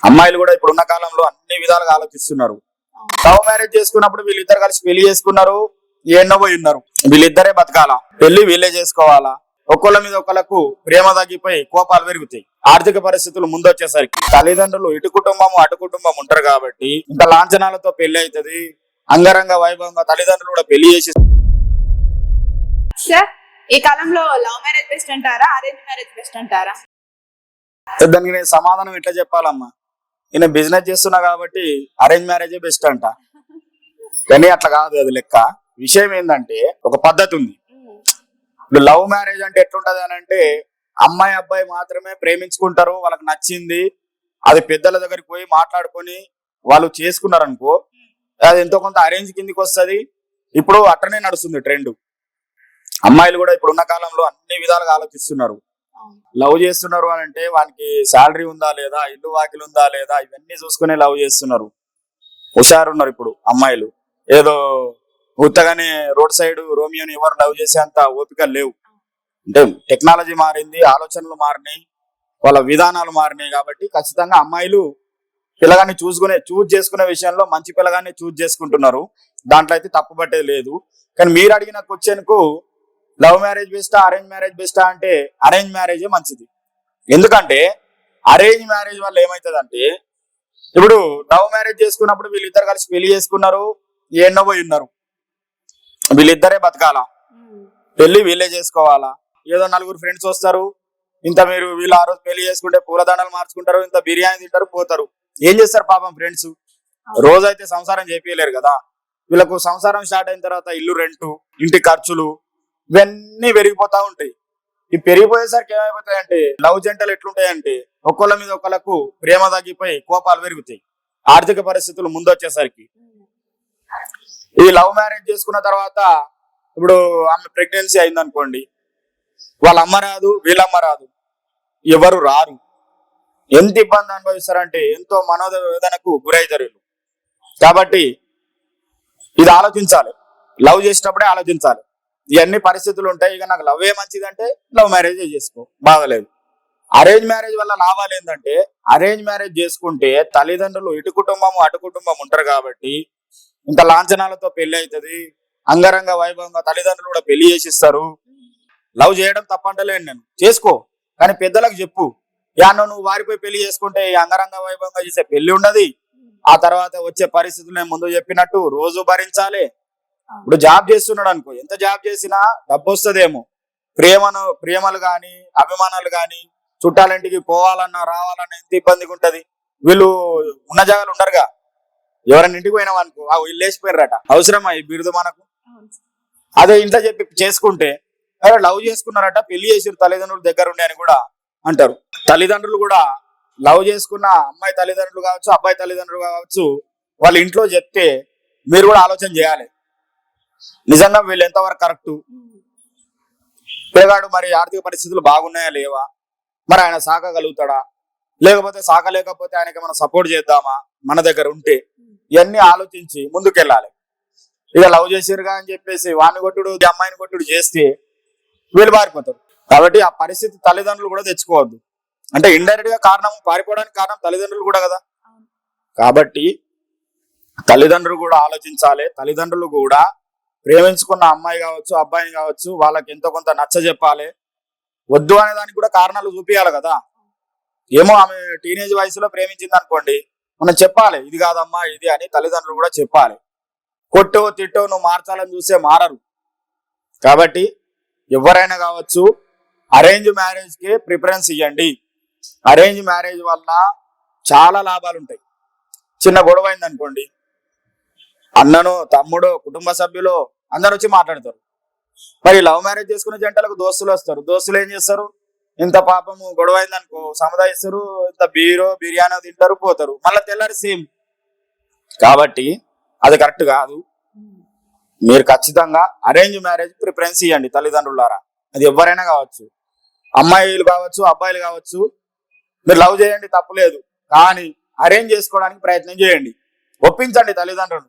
అమ్మాయిలు కూడా ఇప్పుడున్న కాలంలో అన్ని విధాలుగా ఆలోచిస్తున్నారు. లవ్ మ్యారేజ్ చేసుకున్నప్పుడు వీళ్ళిద్దరు కలిసి పెళ్లి చేసుకున్నారు, ఎన్నో పోయి ఉన్నారు. వీళ్ళిద్దరే బతకాలా, పెళ్లి వీళ్ళే చేసుకోవాలా, ఒకళ్ళ మీద ఒకళ్ళకు ప్రేమ తగ్గిపోయి కోపాలు పెరుగుతాయి. ఆర్థిక పరిస్థితులు ముందొచ్చేసరికి తల్లిదండ్రులు ఇటు కుటుంబం అటు కుటుంబం ఉంటారు కాబట్టి ఇంత లాంఛనాలతో పెళ్లి అవుతుంది. అంగరంగ వైభవంగా తల్లిదండ్రులు కూడా పెళ్లి చేసి. సార్, ఈ కాలంలో లవ్ మ్యారేజ్ బెస్ట్ అంటారా, అరేంజ్ మ్యారేజ్ బెస్ట్ అంటారా? దానికి నేను సమాధానం ఎట్లా చెప్పాలమ్మా? నేను బిజినెస్ చేస్తున్నా కాబట్టి అరేంజ్ మ్యారేజే బెస్ట్ అంట, కానీ అట్లా కాదు. అది లెక్క. విషయం ఏంటంటే ఒక పద్ధతి ఉంది. ఇప్పుడు లవ్ మ్యారేజ్ అంటే ఎట్లుంటది అని అంటే, అమ్మాయి అబ్బాయి మాత్రమే ప్రేమించుకుంటారు, వాళ్ళకి నచ్చింది, అది పెద్దల దగ్గరికి పోయి మాట్లాడుకొని వాళ్ళు చేసుకున్నారు అనుకో, అది ఎంతో కొంత అరేంజ్ కిందికి వస్తుంది. ఇప్పుడు అట్లనే నడుస్తుంది ట్రెండ్. అమ్మాయిలు కూడా ఇప్పుడున్న కాలంలో అన్ని విధాలుగా ఆలోచిస్తున్నారు. లవ్ చేస్తున్నారు అని అంటే వానికి శాలరీ ఉందా లేదా, ఇల్లు వాకిలు ఉందా లేదా, ఇవన్నీ చూసుకునే లవ్ చేస్తున్నారు. హుషారున్నారు ఇప్పుడు అమ్మాయిలు. ఏదో ఉత్తగానే రోడ్ సైడ్ రోమియోని ఎవరు లవ్ చేసేంత ఓపిక లేవు. అంటే టెక్నాలజీ మారింది, ఆలోచనలు మారినాయి, వాళ్ళ విధానాలు మారినాయి. కాబట్టి ఖచ్చితంగా అమ్మాయిలు పిల్లగాన్ని చూజ్ చేసుకునే విషయంలో మంచి పిల్లగాన్ని చూజ్ చేసుకుంటున్నారు. దాంట్లో అయితే తప్పు పట్టేది లేదు. కానీ మీరు అడిగిన క్వశ్చన్ కు లవ్ మ్యారేజ్ బెస్టా అరేంజ్ మ్యారేజ్ బెస్టా అంటే అరేంజ్ మ్యారేజే మంచిది. ఎందుకంటే అరేంజ్ మ్యారేజ్ వల్ల ఏమవుతుంది, ఇప్పుడు లవ్ మ్యారేజ్ చేసుకున్నప్పుడు వీళ్ళిద్దరు కలిసి పెళ్లి చేసుకున్నారు, ఎన్నో పోయి ఉన్నారు. వీళ్ళిద్దరే బతకాలా, పెళ్లి వీళ్ళే చేసుకోవాలా. ఏదో నలుగురు ఫ్రెండ్స్ వస్తారు, ఇంత మీరు వీళ్ళు ఆ రోజు పెళ్లి చేసుకుంటే పూలదండలు మార్చుకుంటారు, ఇంత బిర్యానీ తింటారు, పోతారు. ఏం చేస్తారు పాపం ఫ్రెండ్స్? రోజైతే సంసారం చేపియలేరు కదా. వీళ్ళకు సంసారం స్టార్ట్ అయిన తర్వాత ఇల్లు రెంటు, ఇంటి ఖర్చులు ఇవన్నీ పెరిగిపోతా ఉంటాయి. ఈ పెరిగిపోయేసరికి ఏమైపోతాయంటే లవ్ జంటలు ఎట్లుంటాయంటే ఒకళ్ళ మీద ఒకళ్ళకు ప్రేమ తగ్గిపోయి కోపాలు పెరుగుతాయి. ఆర్థిక పరిస్థితులు ముందొచ్చేసరికి ఈ లవ్ మ్యారేజ్ చేసుకున్న తర్వాత ఇప్పుడు ఆమె ప్రెగ్నెన్సీ అయిందనుకోండి, వాళ్ళ అమ్మ రాదు, వీళ్ళమ్మ రాదు, ఎవరు రారు. ఎంత ఇబ్బంది అనుభవిస్తారంటే ఎంతో మనోవేదనకు గురైతారు. కాబట్టి ఇది ఆలోచించాలి, లవ్ చేసేటప్పుడే ఆలోచించాలి. ఇవన్నీ పరిస్థితులు ఉంటాయి. ఇక నాకు లవ్ ఏ మంచిదంటే లవ్ మ్యారేజ్ చేసుకో, బాగలేదు. అరేంజ్ మ్యారేజ్ వల్ల లాభాలు ఏంటంటే, అరేంజ్ మ్యారేజ్ చేసుకుంటే తల్లిదండ్రులు ఇటు కుటుంబం అటు కుటుంబం ఉంటారు కాబట్టి ఇంత లాంఛనాలతో పెళ్లి అవుతుంది. అంగరంగ వైభవంగా తల్లిదండ్రులు కూడా పెళ్లి చేసిస్తారు. లవ్ చేయడం తప్పంటలేను నేను, చేసుకో, కానీ పెద్దలకు చెప్పు. యాన్నో నువ్వు వారిపోయి పెళ్లి చేసుకుంటే అంగరంగ వైభవంగా చేసే పెళ్లి ఉండదు. ఆ తర్వాత వచ్చే పరిస్థితులు నేను ముందు చెప్పినట్టు రోజు భరించాలి. ఇప్పుడు జాబ్ చేస్తున్నాడు అనుకో, ఎంత జాబ్ చేసినా డబ్బు వస్తుందేమో, ప్రేమలు గాని అభిమానాలు గాని చుట్టాలింటికి పోవాలన్నా రావాలన్నా ఎంత ఇబ్బందిగా ఉంటది. వీళ్ళు ఉన్న జాగాలు ఉండరుగా. ఎవరైనా ఇంటికి పోయినాం అనుకో, ఆ వీళ్ళు లేచిపోయినరట, అవసరమా ఈ బిరుదు మనకు? అదే ఇంట్లో చెప్పి చేసుకుంటే లవ్ చేసుకున్నారట, పెళ్లి చేసిరు తల్లిదండ్రులు దగ్గర ఉండే అని కూడా అంటారు. తల్లిదండ్రులు కూడా లవ్ చేసుకున్న అమ్మాయి తల్లిదండ్రులు కావచ్చు, అబ్బాయి తల్లిదండ్రులు కావచ్చు, వాళ్ళ ఇంట్లో చెప్తే మీరు కూడా ఆలోచన చేయాలి, నిజంగా వీళ్ళు ఎంతవరకు కరెక్టు. పిల్లగాడు మరి ఆర్థిక పరిస్థితులు బాగున్నాయా లేవా, మరి ఆయన సాకగలుగుతాడా, లేకపోతే సాకలేకపోతే ఆయనకి మనం సపోర్ట్ చేద్దామా మన దగ్గర ఉంటే, ఇవన్నీ ఆలోచించి ముందుకెళ్ళాలి. ఇక లవ్ చేసిరుగా అని చెప్పేసి వాడిని కొట్టుడు అమ్మాయిని కొట్టుడు చేస్తే వీళ్ళు పారిపోతారు. కాబట్టి ఆ పరిస్థితి తల్లిదండ్రులు కూడా తెచ్చుకోవద్దు. అంటే ఇండైరెక్ట్ గా పారిపోవడానికి కారణం తల్లిదండ్రులు కూడా కదా. కాబట్టి తల్లిదండ్రులు కూడా ఆలోచించాలి. తల్లిదండ్రులు కూడా ప్రేమించుకున్న అమ్మాయి కావచ్చు అబ్బాయిని కావచ్చు వాళ్ళకి ఎంతో కొంత నచ్చ చెప్పాలి. వద్దు అనే దానికి కూడా కారణాలు చూపించాలి కదా. ఏమో ఆమె టీనేజ్ వయసులో ప్రేమించింది అనుకోండి, మనం చెప్పాలి ఇది కాదమ్మా ఇది అని తల్లిదండ్రులు కూడా చెప్పాలి. కొట్టో తిట్టో నువ్వు మార్చాలని చూస్తే మారరు. కాబట్టి ఎవరైనా కావచ్చు అరేంజ్ మ్యారేజ్ కి ప్రిఫరెన్స్ ఇవ్వండి. అరేంజ్ మ్యారేజ్ వల్ల చాలా లాభాలు ఉంటాయి. చిన్న గొడవ అయింది అనుకోండి, అన్నను తమ్ముడు కుటుంబ సభ్యులు అందరు వచ్చి మాట్లాడతారు. మరి లవ్ మ్యారేజ్ చేసుకునే జంటలకు దోస్తులు వస్తారు. దోస్తులు ఏం చేస్తారు, ఇంత పాపము గొడవ అయిందనుకో సముదాయిస్తారు, ఇంత బిర్యానీ తింటారు, పోతారు, మళ్ళీ తెల్లారి సేమ్. కాబట్టి అది కరెక్ట్ కాదు. మీరు ఖచ్చితంగా అరేంజ్ మ్యారేజ్ ప్రిఫరెన్స్ ఇవ్వండి తల్లిదండ్రులారా. అది ఎవరైనా కావచ్చు, అమ్మాయిలు కావచ్చు అబ్బాయిలు కావచ్చు. మీరు లవ్ చేయండి తప్పులేదు, కానీ అరేంజ్ చేసుకోవడానికి ప్రయత్నం చేయండి, ఒప్పించండి తల్లిదండ్రులు.